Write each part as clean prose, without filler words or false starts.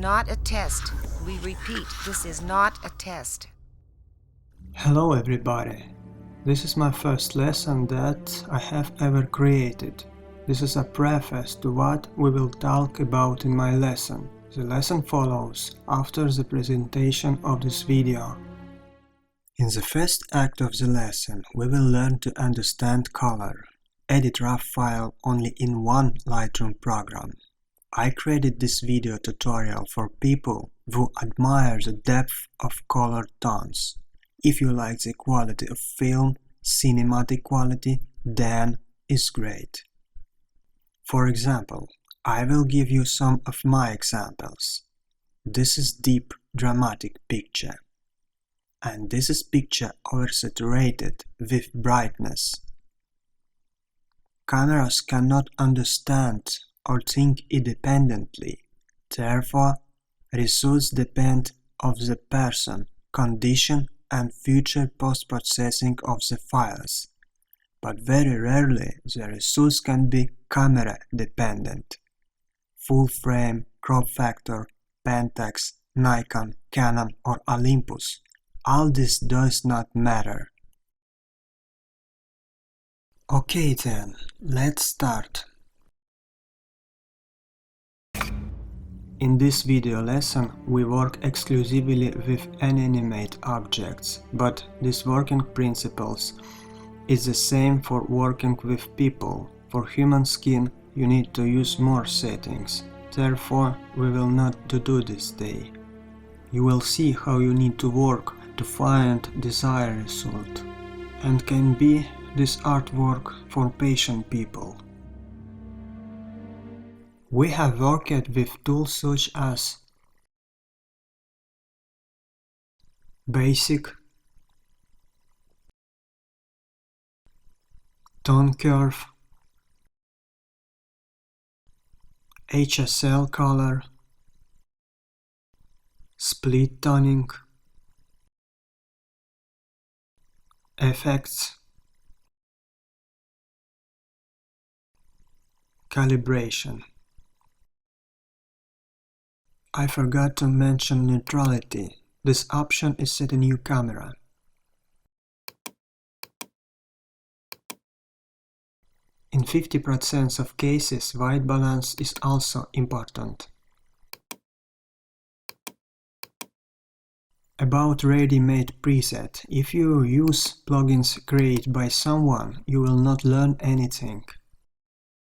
not a test. We repeat, this is not a test. Hello everybody. This is my first lesson that I have ever created. This is a preface to what we will talk about in my lesson. The lesson follows after the presentation of this video. In the first act of the lesson, we will learn to understand color. Edit rough file only in one Lightroom program. I created this video tutorial for people who admire the depth of color tones. If you like the quality of film, cinematic quality, then it's great. For example, I will give you some of my examples. This is deep, dramatic picture. And this is picture oversaturated with brightness. Cameras cannot understand or think independently. Therefore, results depend on the person, condition and future post-processing of the files. But very rarely the results can be camera dependent. Full frame, crop factor, Pentax, Nikon, Canon or Olympus. All this does not matter. Okay then, let's start. In this video lesson, we work exclusively with inanimate objects, but these working principles is the same for working with people. For human skin, you need to use more settings. Therefore, we will not do this day. You will see how you need to work to find desired result, and can be this artwork for patient people. We have worked with tools such as Basic, Tone Curve, HSL Color, Split Toning, Effects, Calibration. I forgot to mention neutrality. This option is set in your camera. In 50% of cases, white balance is also important. About ready-made preset. If you use plugins created by someone, you will not learn anything.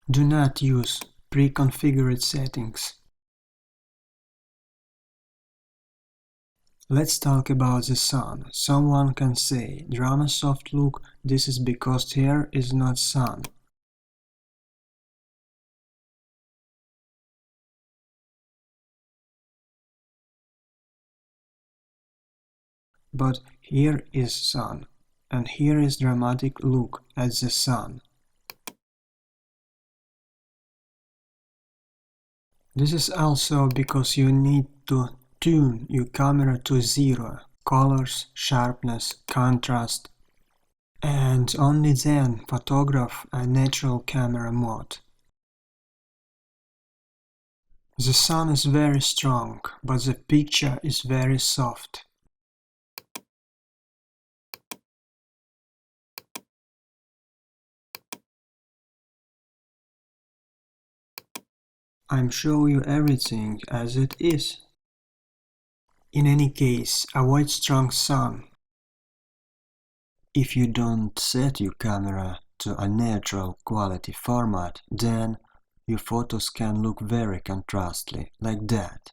Do not use pre-configured settings. Let's talk about the sun. Someone can say, drama soft look, this is because here is not sun. But here is sun, and here is dramatic look at the sun. This is also because you need to tune your camera to zero, colors, sharpness, contrast, and only then photograph a natural camera mode. The sun is very strong, but the picture is very soft. I'm showing you everything as it is. In any case, avoid strong sun. If you don't set your camera to a natural quality format, then your photos can look very contrastly, like that.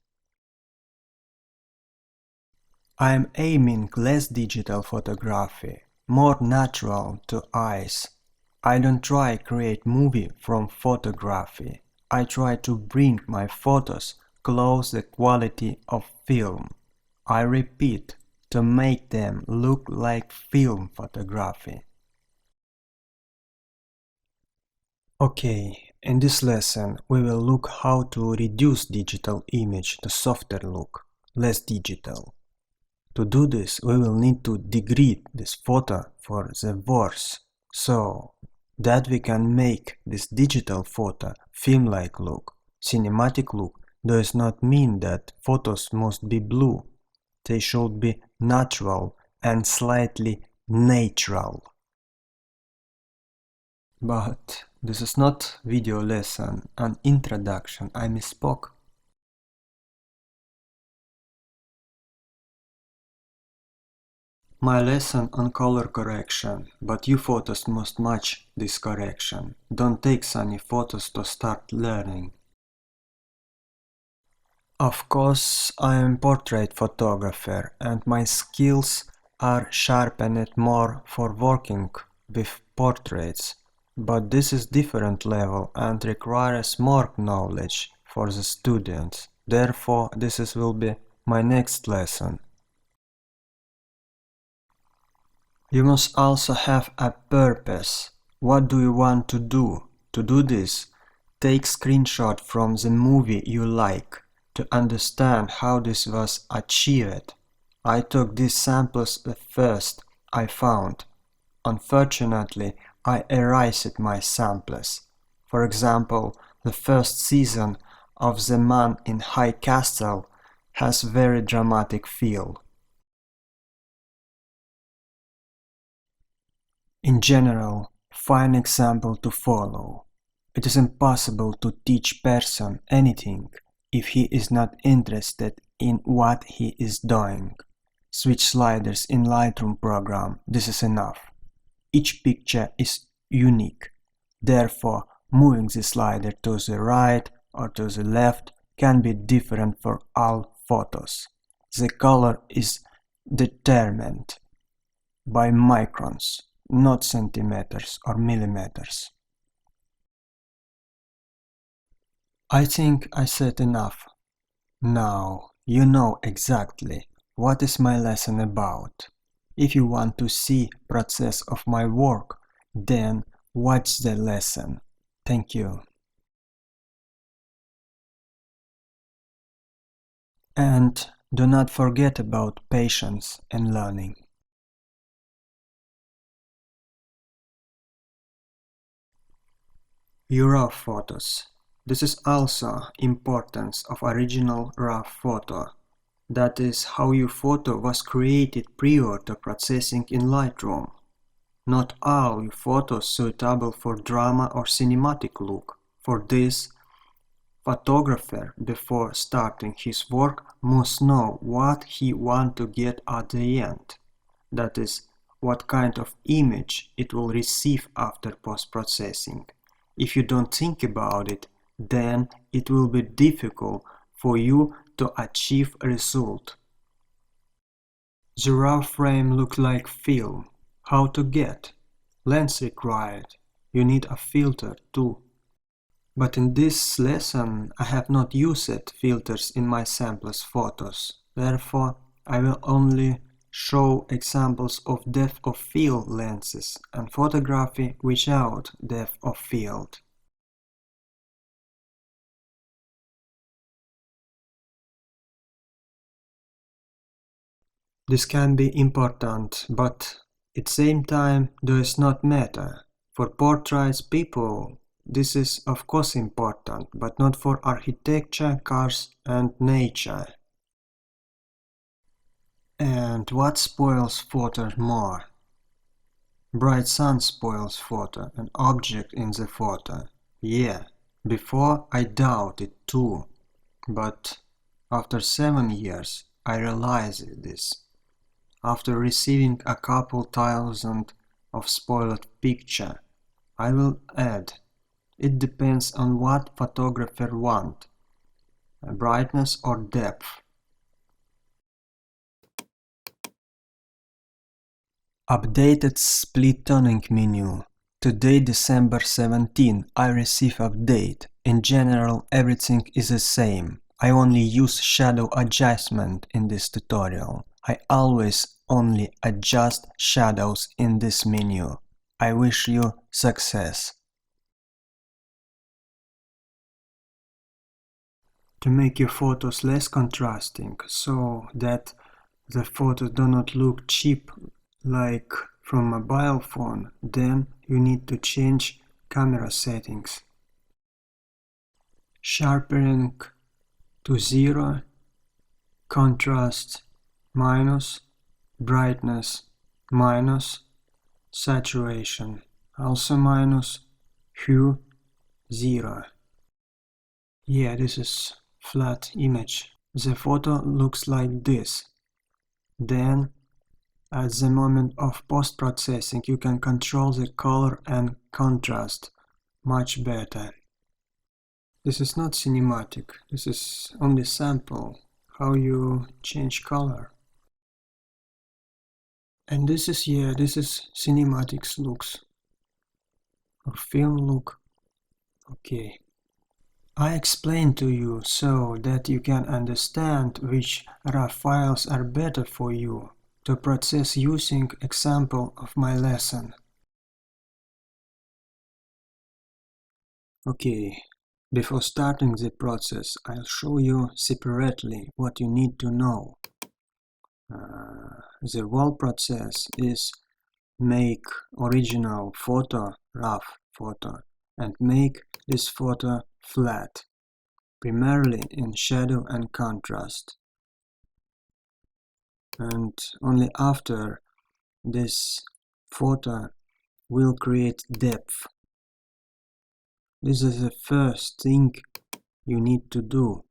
I am aiming less digital photography, more natural to eyes. I don't try create movie from photography. I try to bring my photos close the quality of film. I repeat, to make them look like film photography. Okay, in this lesson we will look how to reduce digital image to softer look, less digital. To do this, we will need to degrade this photo for the worse, so that we can make this digital photo film-like look, cinematic look does not mean that photos must be blue. They should be natural and slightly natural. But this is not video lesson, an introduction, I misspoke. My lesson on color correction, but you photos must match this correction. Don't take sunny photos to start learning. Of course, I am portrait photographer and my skills are sharpened more for working with portraits. But this is different level and requires more knowledge for the students. Therefore, will be my next lesson. You must also have a purpose. What do you want to do? To do this, take screenshot from the movie you like to understand how this was achieved. I took these samples the first I found. Unfortunately, I erased my samples. For example, the first season of The Man in High Castle has very dramatic feel. In general, find example to follow. It is impossible to teach person anything if he is not interested in what he is doing. Switch sliders in Lightroom program, this is enough. Each picture is unique. Therefore, moving the slider to the right or to the left can be different for all photos. The color is determined by microns, not centimeters or millimeters. I think I said enough. Now you know exactly what is my lesson about. If you want to see process of my work, then watch the lesson. Thank you. And do not forget about patience and learning. Your raw photos. This is also importance of original raw photo. That is how your photo was created prior to processing in Lightroom. Not all your photos suitable for drama or cinematic look. For this, photographer before starting his work must know what he wants to get at the end. That is, what kind of image it will receive after post-processing. If you don't think about it, then it will be difficult for you to achieve a result. The raw frame looks like film. How to get? Lens required. You need a filter too. But in this lesson I have not used filters in my samples photos. Therefore, I will only show examples of depth of field lenses and photography without depth of field. This can be important, but at the same time does not matter. For portraits people, this is of course important, but not for architecture, cars and nature. And what spoils photos more? Bright sun spoils photo, an object in the photo. Yeah, before I doubted too, but after 7 years I realized this. After receiving a couple thousand of spoiled picture, I will add, it depends on what photographer want, brightness or depth. Updated split toning menu. Today December 17, I receive update. In general everything is the same. I only use shadow adjustment in this tutorial. I always only adjust shadows in this menu. I wish you success. To make your photos less contrasting, so that the photos do not look cheap like from a mobile phone, then you need to change camera settings. Sharpening to 0, contrast minus, brightness minus, saturation also minus, hue 0. Yeah, this is flat image. The photo looks like this. Then, at the moment of post-processing, you can control the color and contrast much better. This is not cinematic, this is only sample, how you change color. And this is cinematics looks, or film look. Okay. I explained to you so that you can understand which RAW files are better for you to process using example of my lesson. Okay, before starting the process, I'll show you separately what you need to know. The whole process is make original photo, rough photo, and make this photo flat, primarily in shadow and contrast. And only after this photo will create depth. This is the first thing you need to do.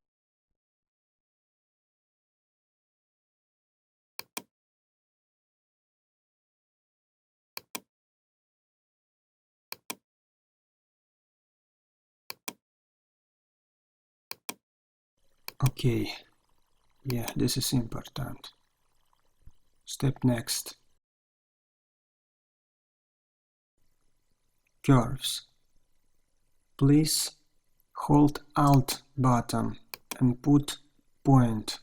Okay, yeah, this is important. Step next. Curves. Please hold Alt button and put point.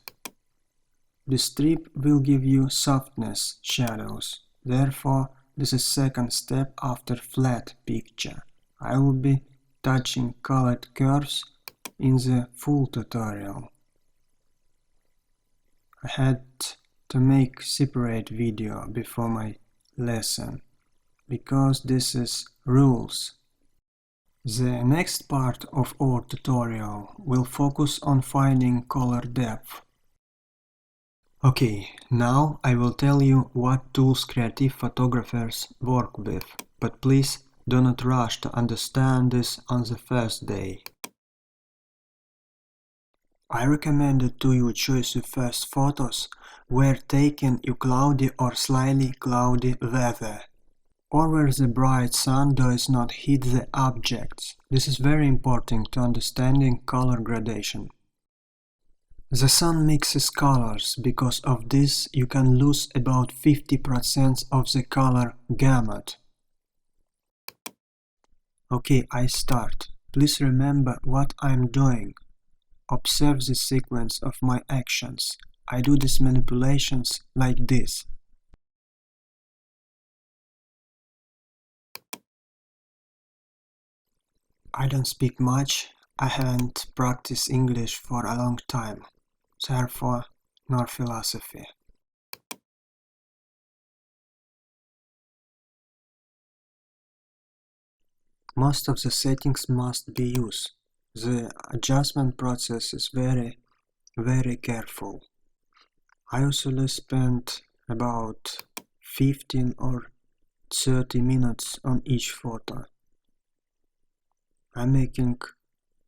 The strip will give you softness shadows. Therefore, this is second step after flat picture. I will be touching colored curves in the full tutorial. I had to make separate video before my lesson, because this is rules. The next part of our tutorial will focus on finding color depth. Okay, now I will tell you what tools creative photographers work with, but please do not rush to understand this on the first day. I recommended to you choose the first photos were taken in cloudy or slightly cloudy weather, or where the bright sun does not hit the objects. This is very important to understanding color gradation. The sun mixes colors. Because of this, you can lose about 50% of the color gamut. Okay, I start. Please remember what I'm doing. Observe the sequence of my actions. I do these manipulations like this. I don't speak much. I haven't practiced English for a long time. Therefore, nor philosophy. Most of the settings must be used. The adjustment process is very careful. I usually spend about 15 or 30 minutes on each photo. I'm making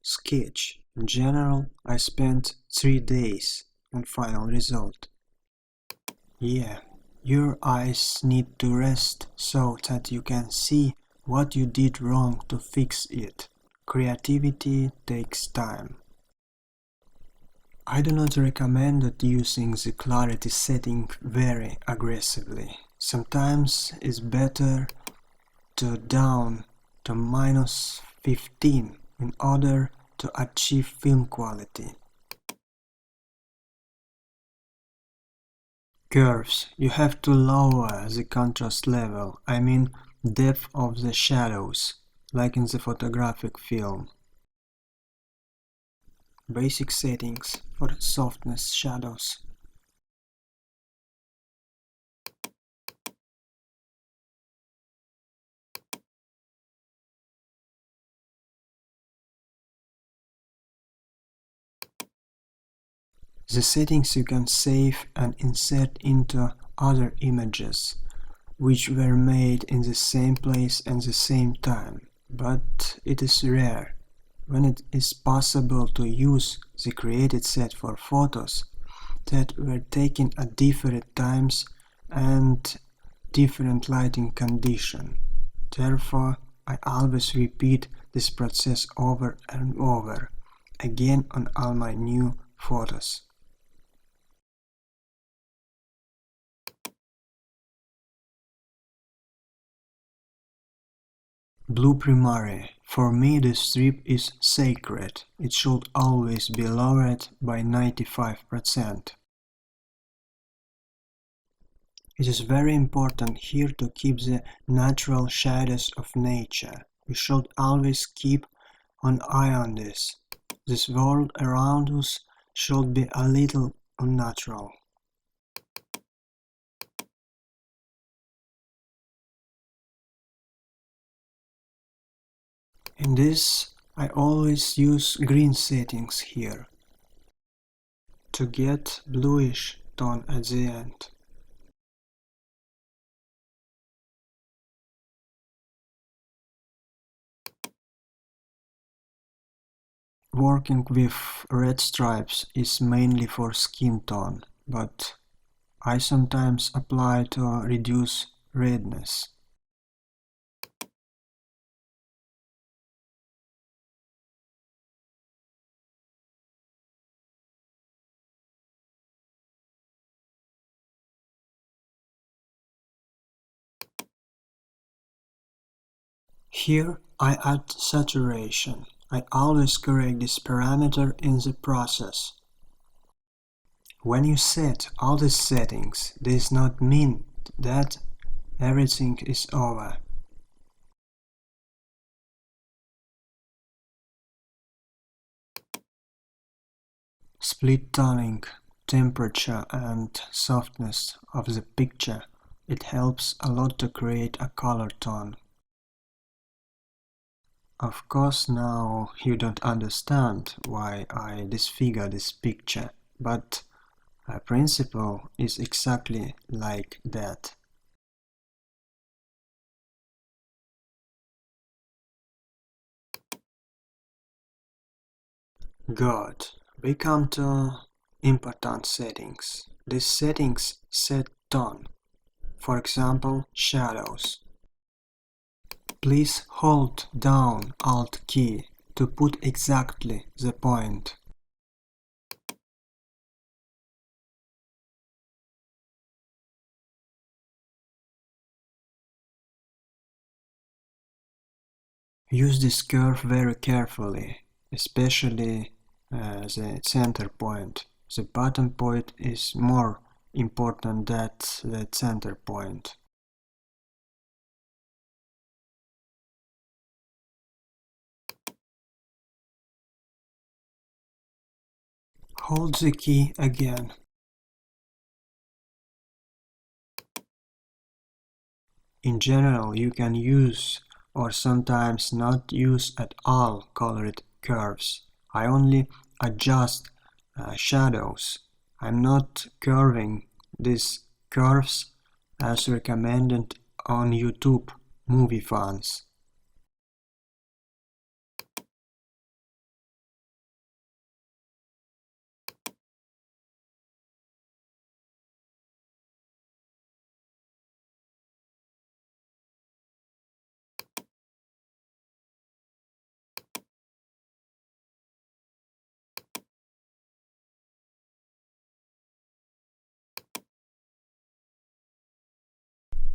sketch. In general, I spent 3 days on final result. Yeah, your eyes need to rest so that you can see what you did wrong to fix it. Creativity takes time. I do not recommend using the clarity setting very aggressively. Sometimes it's better to down to -15 in order to achieve film quality. Curves. You have to lower the contrast level, I mean depth of the shadows, like in the photographic film. Basic settings for softness shadows. The settings you can save and insert into other images, which were made in the same place and the same time, but it is rare. When it is possible to use the created set for photos that were taken at different times and different lighting condition. Therefore, I always repeat this process over and over, again on all my new photos. Blue primary. For me this strip is sacred. It should always be lowered by 95%. It is very important here to keep the natural shadows of nature. We should always keep an eye on this. This world around us should be a little unnatural. In this, I always use green settings here to get bluish tone at the end. Working with red stripes is mainly for skin tone, but I sometimes apply to reduce redness. Here I add saturation. I always correct this parameter in the process. When you set all these settings, this does not mean that everything is over. Split toning, temperature and softness of the picture. It helps a lot to create a color tone. Of course now you don't understand why I disfigure this picture, but the principle is exactly like that. Good. We come to important settings. These settings set tone. For example, shadows. Please hold down Alt key to put exactly the point. Use this curve very carefully, especially the center point. The bottom point is more important than the center point. Hold the key again. In general, you can use or sometimes not use at all colored curves. I only adjust shadows. I'm not curving these curves as recommended on YouTube movie fans.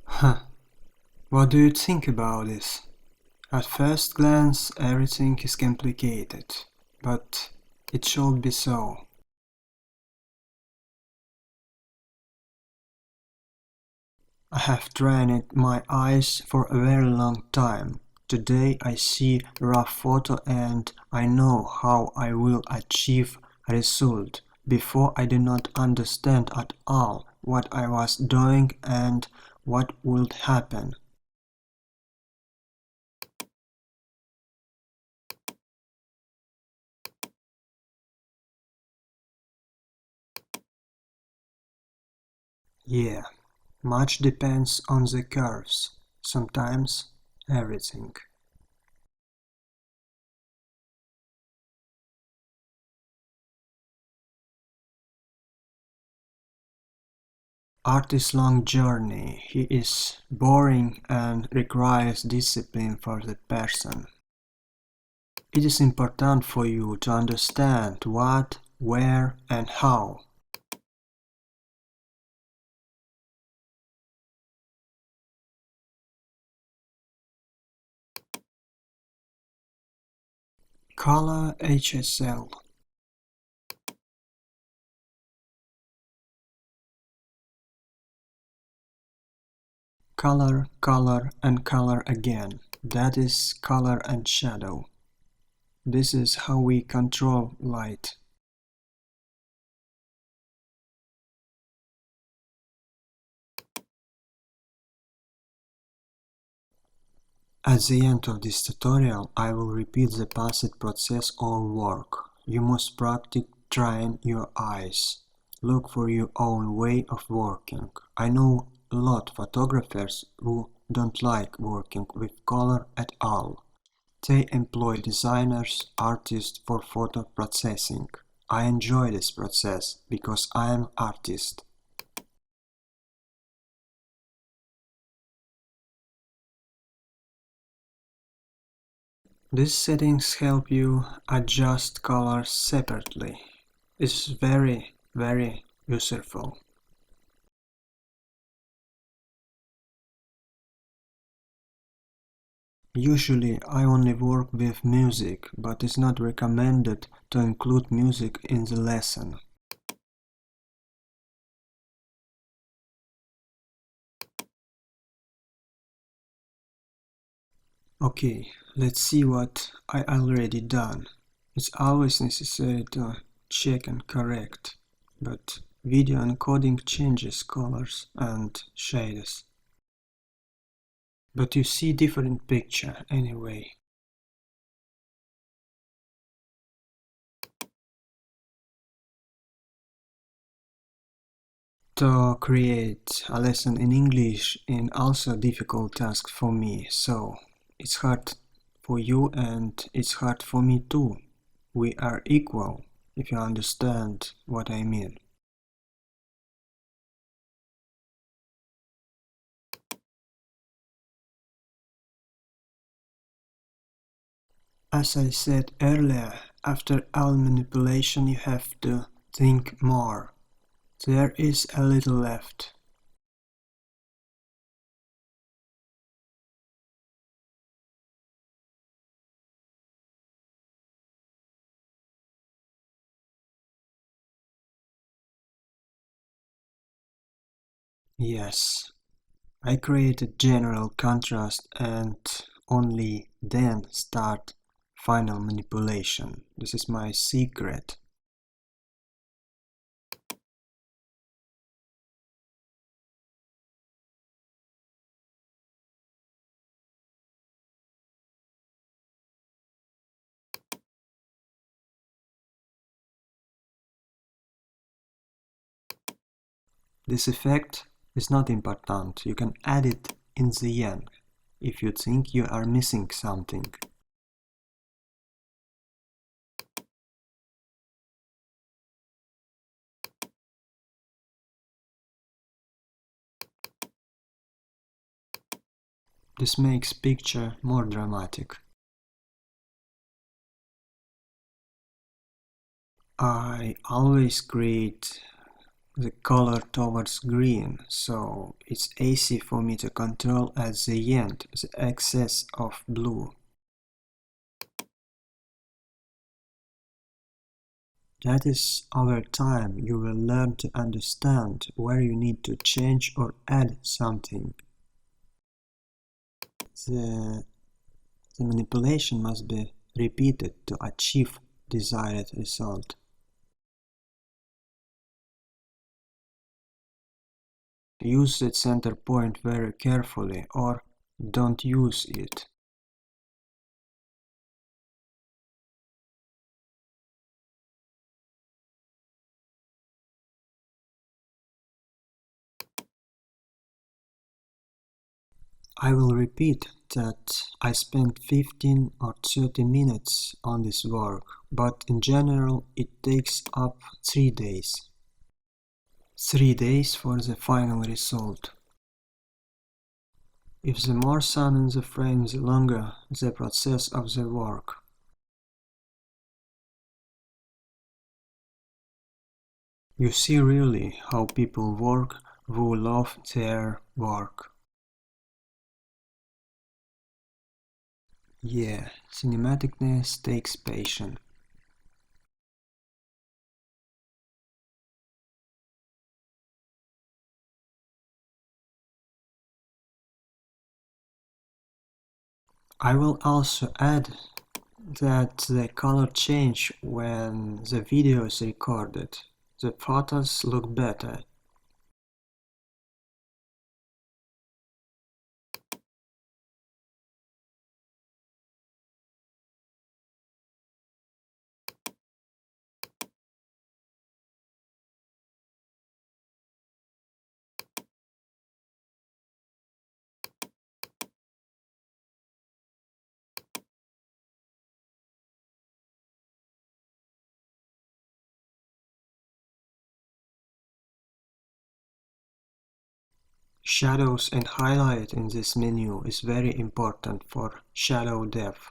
Huh. What do you think about this? At first glance, everything is complicated, but it should be so. I have trained my eyes for a very long time. Today I see rough photo and I know how I will achieve a result. Before I did not understand at all what I was doing and what would happen. Yeah, much depends on the curves, sometimes everything. Art is long journey. He is boring and requires discipline for the person. It is important for you to understand what, where and how. Color HSL. Color, color and color again. That is color and shadow. This is how we control light. At the end of this tutorial, I will repeat the past process or work. You must practice train your eyes. Look for your own way of working. I know a lot of photographers who don't like working with color at all. They employ designers, artists for photo processing. I enjoy this process because I am artist. These settings help you adjust colors separately. It's very, very useful. Usually I only work with music, but it's not recommended to include music in the lesson. Okay, let's see what I already done. It's always necessary to check and correct, but video encoding changes colors and shades. But you see different picture anyway. To create a lesson in English is also a difficult task for me, so it's hard for you and it's hard for me too. We are equal, if you understand what I mean. As I said earlier, after all manipulation you have to think more. There is a little left. Yes, I created general contrast and only then start final manipulation. This is my secret. This effect is not important. You can add it in the end if you think you are missing something. This makes picture more dramatic. I always create the color towards green, so it's easy for me to control at the end the excess of blue. That is, over time you will learn to understand where you need to change or add something. The, the manipulation must be repeated to achieve desired result. Use the center point very carefully or don't use it. I will repeat that I spent 15 or 30 minutes on this work, but in general it takes up 3 days. 3 days for the final result. If the more sun in the frame, the longer the process of the work. You see really how people work who love their work. Yeah, cinematicness takes patience. I will also add that the color change when the video is recorded. The photos look better. Shadows and highlight in this menu is very important for shadow depth.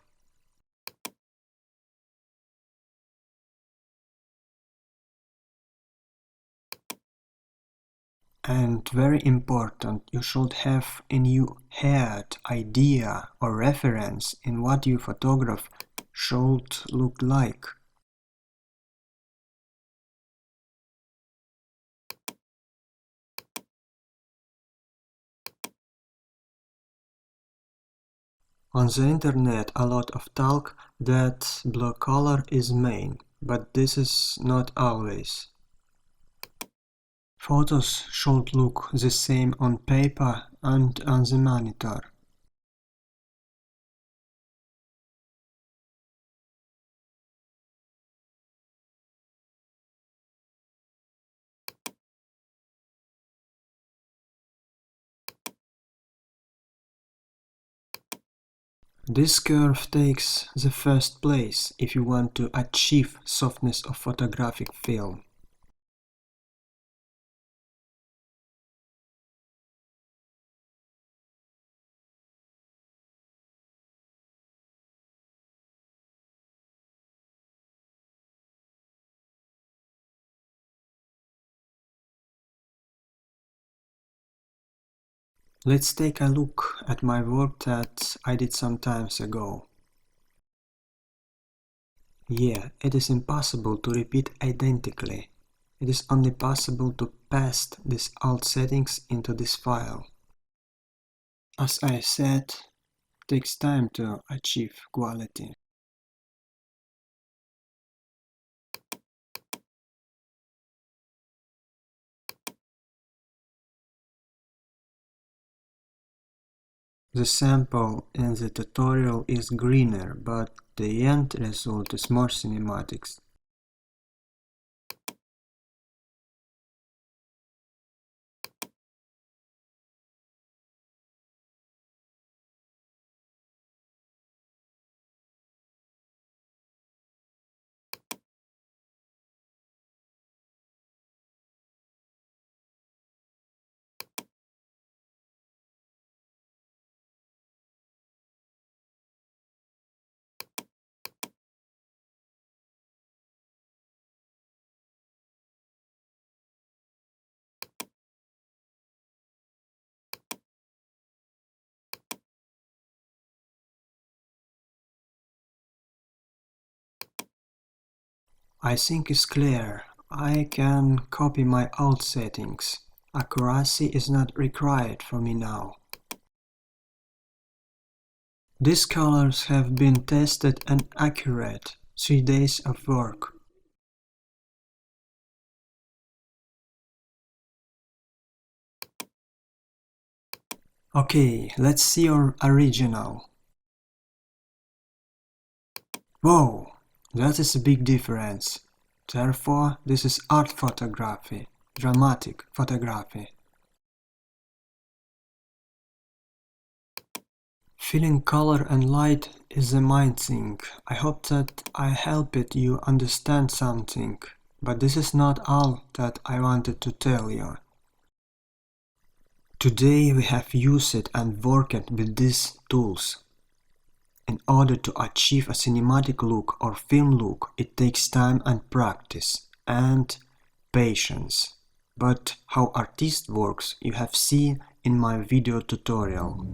And very important, you should have in your head idea or reference in what your photograph should look like. On the internet a lot of talk that blue color is main, but this is not always. Photos should look the same on paper and on the monitor. This curve takes the first place if you want to achieve softness of photographic film. Let's take a look at my work that I did some times ago. Yeah, it is impossible to repeat identically. It is only possible to paste these alt settings into this file. As I said, it takes time to achieve quality. The sample in the tutorial is greener, but the end result is more cinematics. I think it's clear. I can copy my alt settings. Accuracy is not required for me now. These colors have been tested and accurate. 3 days of work. Okay, let's see your original. Whoa, that is a big difference. Therefore, this is art photography, dramatic photography. Feeling color and light is a mind thing. I hope that I helped you understand something, but this is not all that I wanted to tell you. Today we have used and worked with these tools. In order to achieve a cinematic look or film look, it takes time and practice and patience. But how artist works you have seen in my video tutorial.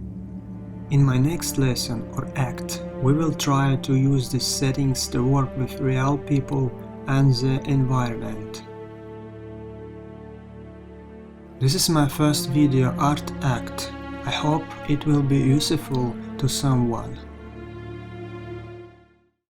In my next lesson or act, we will try to use these settings to work with real people and the environment. This is my first video art act. I hope it will be useful to someone.